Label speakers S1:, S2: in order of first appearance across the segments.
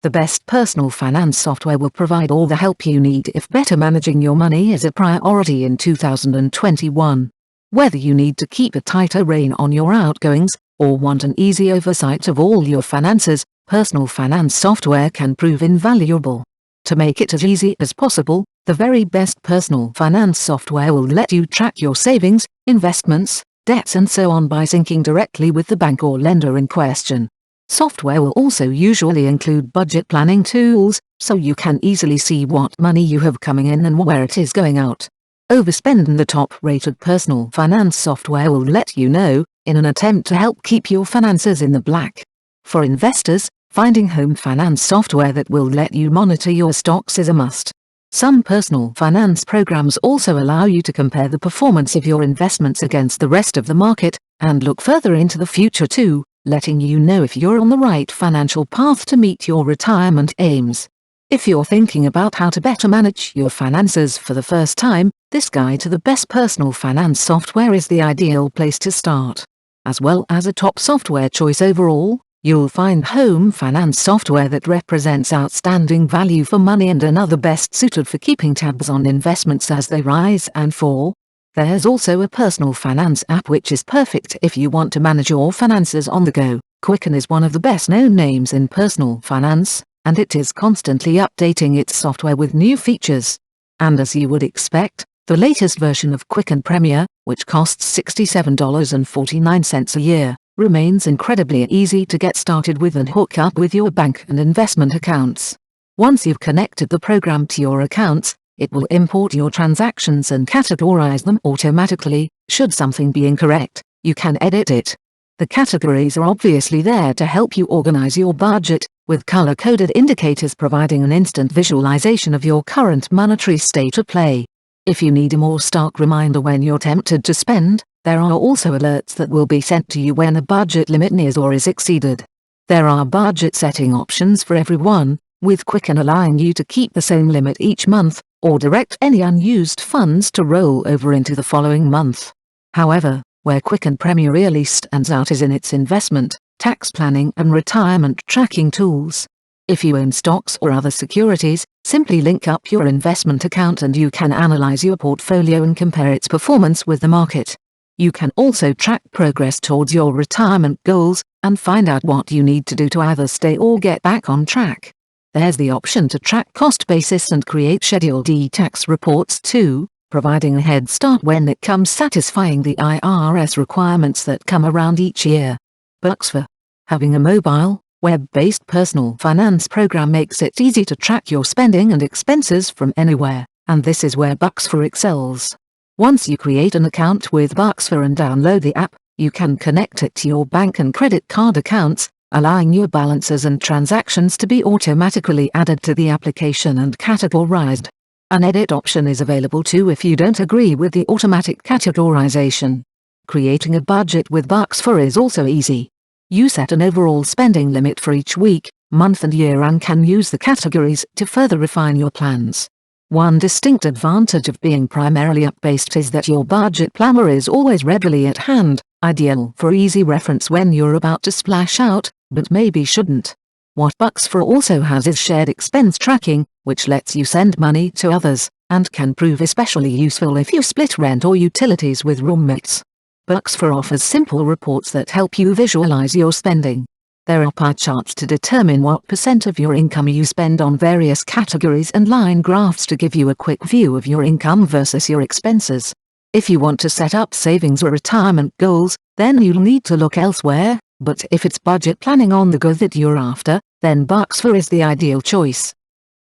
S1: The best personal finance software will provide all the help you need if better managing your money is a priority in 2021. Whether you need to keep a tighter rein on your outgoings, or want an easy oversight of all your finances, personal finance software can prove invaluable. To make it as easy as possible, the very best personal finance software will let you track your savings, investments, debts and so on by syncing directly with the bank or lender in question. Software will also usually include budget planning tools, so you can easily see what money you have coming in and where it is going out. Overspend, and the top-rated personal finance software will let you know, in an attempt to help keep your finances in the black. For investors, finding home finance software that will let you monitor your stocks is a must. Some personal finance programs also allow you to compare the performance of your investments against the rest of the market, and look further into the future too, letting you know if you're on the right financial path to meet your retirement aims. If you're thinking about how to better manage your finances for the first time, this guide to the best personal finance software is the ideal place to start. As well as a top software choice overall, you'll find home finance software that represents outstanding value for money and another best suited for keeping tabs on investments as they rise and fall. There's also a personal finance app which is perfect if you want to manage your finances on the go. Quicken is one of the best known names in personal finance, and it is constantly updating its software with new features. And as you would expect, the latest version of Quicken Premier, which costs $67.49 a year, remains incredibly easy to get started with and hook up with your bank and investment accounts. Once you've connected the program to your accounts, it will import your transactions and categorize them automatically. Should something be incorrect, you can edit it. The categories are obviously there to help you organize your budget, with color-coded indicators providing an instant visualization of your current monetary state of play. If you need a more stark reminder when you're tempted to spend, there are also alerts that will be sent to you when a budget limit nears or is exceeded. There are budget setting options for everyone, with Quicken allowing you to keep the same limit each month, or direct any unused funds to roll over into the following month. However, where Quicken Premier really stands out is in its investment, tax planning and retirement tracking tools. If you own stocks or other securities, simply link up your investment account and you can analyze your portfolio and compare its performance with the market. You can also track progress towards your retirement goals, and find out what you need to do to either stay or get back on track. There's the option to track cost basis and create Schedule D tax reports too, providing a head start when it comes satisfying the IRS requirements that come around each year. Bucksfor. Having a mobile, web-based personal finance program makes it easy to track your spending and expenses from anywhere, and this is where Bucksfor excels. Once you create an account with Bucksfor and download the app, you can connect it to your bank and credit card accounts, allowing your balances and transactions to be automatically added to the application and categorized. An edit option is available too if you don't agree with the automatic categorization. Creating a budget with Bucksfor is also easy. You set an overall spending limit for each week, month and year and can use the categories to further refine your plans. One distinct advantage of being primarily app-based is that your budget planner is always readily at hand, ideal for easy reference when you're about to splash out, but maybe shouldn't. What Bucksfor also has is shared expense tracking, which lets you send money to others, and can prove especially useful if you split rent or utilities with roommates. Bucksfor offers simple reports that help you visualize your spending. There are pie charts to determine what % of your income you spend on various categories and line graphs to give you a quick view of your income versus your expenses. If you want to set up savings or retirement goals, then you'll need to look elsewhere, but if it's budget planning on the go that you're after, then Bucksfor is the ideal choice.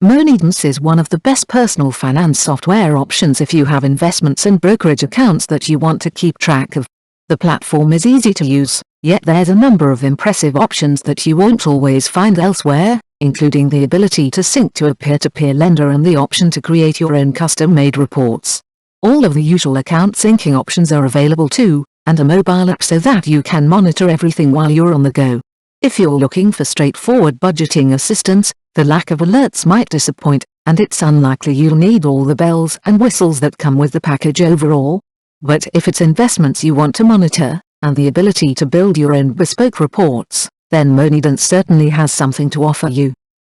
S1: Moneydance is one of the best personal finance software options if you have investments and brokerage accounts that you want to keep track of. The platform is easy to use, yet there's a number of impressive options that you won't always find elsewhere, including the ability to sync to a peer-to-peer lender and the option to create your own custom-made reports. All of the usual account syncing options are available too, and a mobile app so that you can monitor everything while you're on the go. If you're looking for straightforward budgeting assistance, the lack of alerts might disappoint, and it's unlikely you'll need all the bells and whistles that come with the package overall. But if it's investments you want to monitor, and the ability to build your own bespoke reports, then Moneydense certainly has something to offer you.